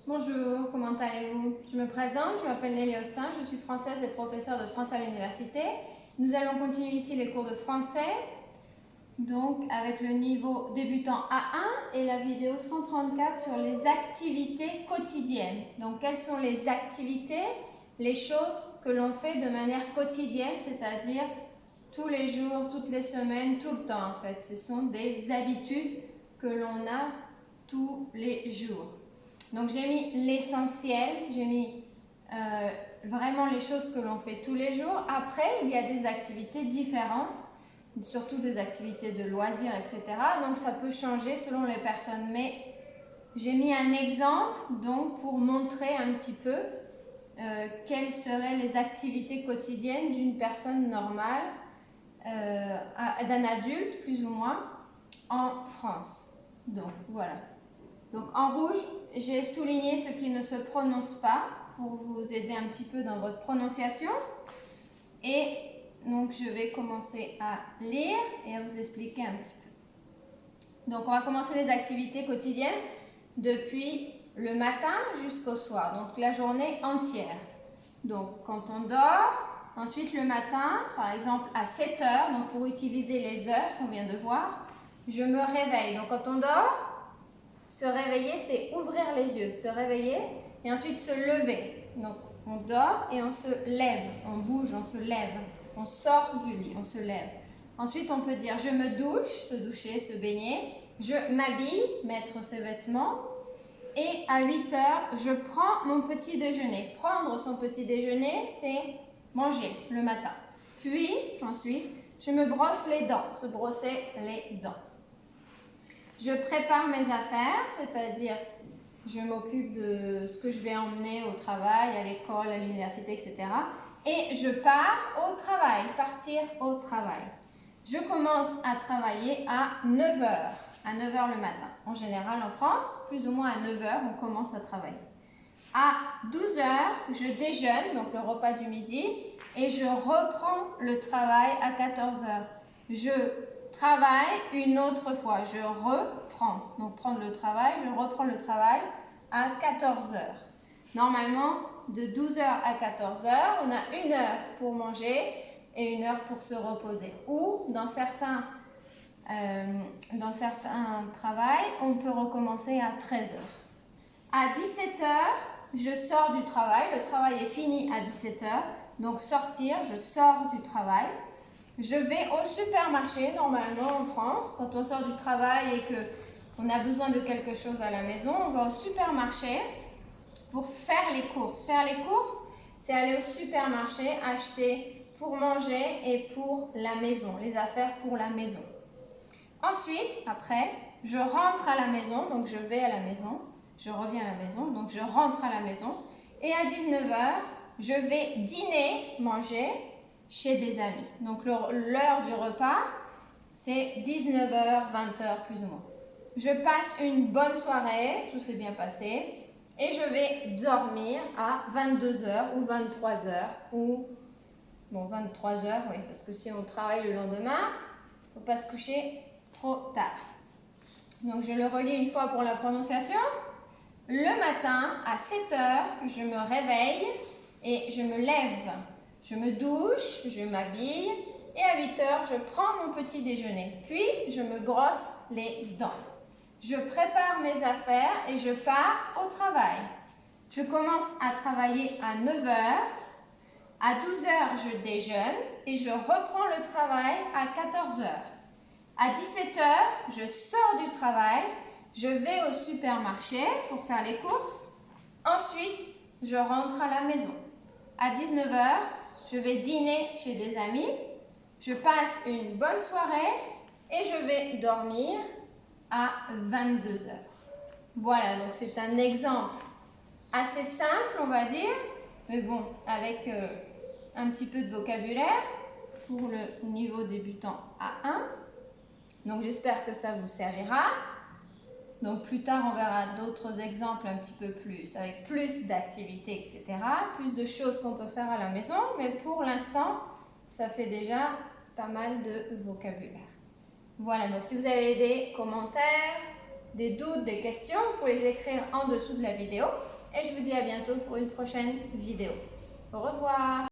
Bonjour, comment allez-vous? Je me présente, je m'appelle Nelly Austin, je suis française et professeure de français à l'université. Nous allons continuer ici les cours de français, donc avec le niveau débutant A1 et la vidéo 134 sur les activités quotidiennes. Donc quelles sont les activités, les choses que l'on fait de manière quotidienne, c'est-à-dire tous les jours, toutes les semaines, tout le temps en fait. Ce sont des habitudes que l'on a tous les jours. Donc j'ai mis l'essentiel, j'ai mis vraiment les choses que l'on fait tous les jours. Après, il y a des activités différentes, surtout des activités de loisirs, etc. Donc ça peut changer selon les personnes. Mais j'ai mis un exemple donc pour montrer un petit peu quelles seraient les activités quotidiennes d'une personne normale, d'un adulte plus ou moins, en France. Donc voilà. Donc en rouge, j'ai souligné ce qui ne se prononce pas pour vous aider un petit peu dans votre prononciation. Et donc je vais commencer à lire et à vous expliquer un petit peu. Donc on va commencer les activités quotidiennes depuis le matin jusqu'au soir, donc la journée entière. Donc quand on dort, ensuite le matin, par exemple à 7 heures, donc pour utiliser les heures qu'on vient de voir, je me réveille. Donc quand on dort, se réveiller, c'est ouvrir les yeux, se réveiller et ensuite se lever. Donc, on dort et on se lève, on bouge, on se lève, on sort du lit, on se lève. Ensuite, on peut dire je me douche, se doucher, se baigner, je m'habille, mettre ses vêtements et à 8 heures, je prends mon petit déjeuner. Prendre son petit déjeuner, c'est manger le matin. Puis, ensuite, je me brosse les dents, se brosser les dents. Je prépare mes affaires, c'est-à-dire je m'occupe de ce que je vais emmener au travail, à l'école, à l'université, etc. Et je pars au travail, partir au travail. Je commence à travailler à 9 heures, à 9 heures le matin. En général, en France, plus ou moins à 9 heures, on commence à travailler. À 12 heures, je déjeune, donc le repas du midi, et je reprends le travail à 14 heures. Je travaille une autre fois, je reprends. Donc prendre le travail, je reprends le travail à 14 heures. Normalement, de 12 heures à 14 heures, on a 1 heure pour manger et 1 heure pour se reposer. Ou dans certains travails, on peut recommencer à 13 heures. À 17 heures, je sors du travail. Le travail est fini à 17 heures. Donc sortir, je sors du travail. Je vais au supermarché, normalement en France, quand on sort du travail et qu'on a besoin de quelque chose à la maison, on va au supermarché pour faire les courses. Faire les courses, c'est aller au supermarché, acheter pour manger et pour la maison, les affaires pour la maison. Ensuite, après, je rentre à la maison, donc je vais à la maison, je reviens à la maison, donc je rentre à la maison. Et à 19 heures, je vais dîner, manger chez des amis. Donc l'heure du repas, c'est 19h, 20h plus ou moins. Je passe une bonne soirée, tout s'est bien passé, et je vais dormir à 22h ou 23h, ou bon 23h, oui, parce que si on travaille le lendemain, il ne faut pas se coucher trop tard. Donc je le relis une fois pour la prononciation. Le matin, à 7h, je me réveille et je me lève. Je me douche, je m'habille et à 8 heures, je prends mon petit déjeuner. Puis, je me brosse les dents. Je prépare mes affaires et je pars au travail. Je commence à travailler à 9 heures. À 12 heures, je déjeune et je reprends le travail à 14 heures. À 17 heures, je sors du travail. Je vais au supermarché pour faire les courses. Ensuite, je rentre à la maison. À 19 heures, je vais dîner chez des amis, je passe une bonne soirée et je vais dormir à 22 heures. Voilà, donc c'est un exemple assez simple, on va dire, mais bon, avec un petit peu de vocabulaire pour le niveau débutant A1. Donc j'espère que ça vous servira. Donc plus tard, on verra d'autres exemples un petit peu plus, avec plus d'activités, etc. Plus de choses qu'on peut faire à la maison, mais pour l'instant, ça fait déjà pas mal de vocabulaire. Voilà, donc si vous avez des commentaires, des doutes, des questions, vous pouvez les écrire en dessous de la vidéo. et je vous dis à bientôt pour une prochaine vidéo. Au revoir!